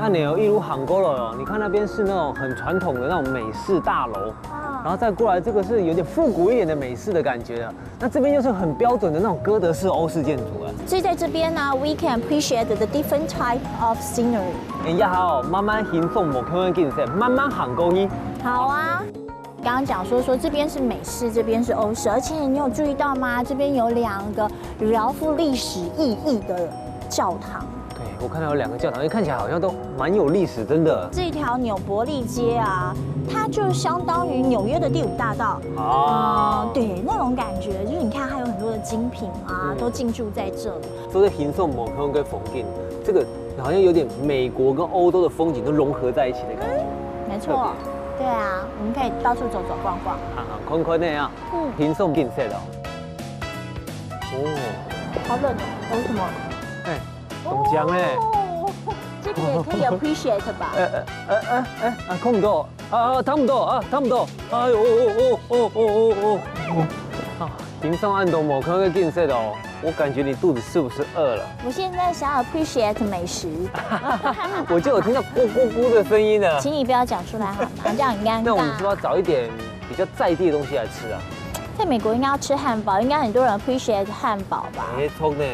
那里有一如韩国了，你看那边是那种很传统的那种美式大楼，然后再过来这个是有点复古一点的美式的感觉的。那这边又是很标准的那种哥德式欧式建筑啊。所以在这边呢，we can appreciate the different type of scenery。人家好，慢慢欣赏目看景色，慢慢韩国语。好啊。刚刚讲说这边是美式，这边是欧式，而且你有注意到吗？这边有2个饶富历史意义的教堂。对，我看到有2个教堂，看起来好像都蛮有历史，真的。这条纽伯利街啊，它就相当于纽约的第5大道啊，对，那种感觉，就是你看它有很多的精品啊，都进驻在这里。都在欣赏目看跟风景，这个好像有点美国跟欧洲的风景都融合在一起的感觉。没错。对啊，我们可以到处走走逛逛，看看那样，欣赏景色的。哦，好冷哦，为什么？哎，冻僵哎。这个也可以 appreciate 吧？看不到看不到看不到，哎呦啊，欣赏安东某看个景色的哦。我感觉你肚子是不是饿了？我现在想要 appreciate 美食，我就有听到咕咕咕的声音呢。请你不要讲出来好吗？这样很尴尬。那我们是不是要找一点比较在地的东西来吃啊？在美国应该要吃汉堡，应该很多人 appreciate 汉堡吧？没错呢。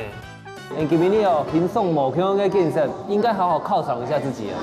今天你哦，欣赏某看个景色，应该好好犒赏一下自己啊。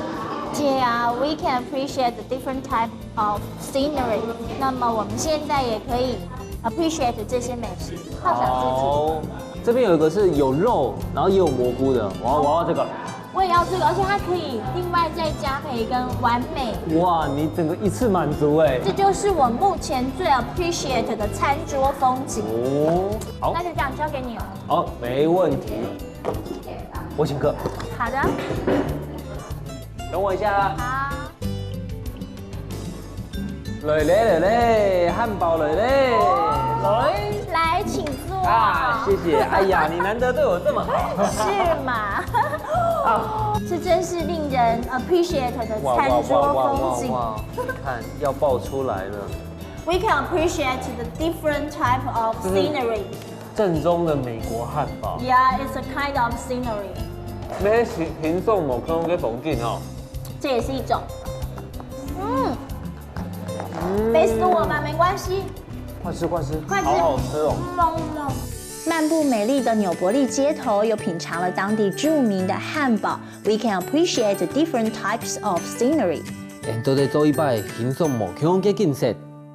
对啊 ，we can appreciate the different type of scenery。那么我们现在也可以 appreciate 这些美食，犒赏自己。这边有一个是有肉，然后也有蘑菇的，我要这个。我也要这个，而且它可以另外再加培根，完美。哇，你整个一次满足哎！这就是我目前最 appreciate 的餐桌风景。哦，好，那就这样交给你了。好，没问题。我请客。好的。等我一下。好。来，汉堡来，来，请坐。啊，谢谢。哎呀，你难得对我这么好。是嘛？这真是令人 appreciate 的餐桌风景。看，要爆出来了。We can appreciate the different type of scenery。正宗的美国汉堡。Yeah, it's a kind of scenery。那欣赏某看个风景哦。这也是一种。累死我吗？没关系。快吃，快吃，快吃，好好吃哦。漫步美丽的纽伯利街头，又品尝了当地著名的汉堡。We can appreciate different types of scenery。都在做一摆欣赏某看个景色。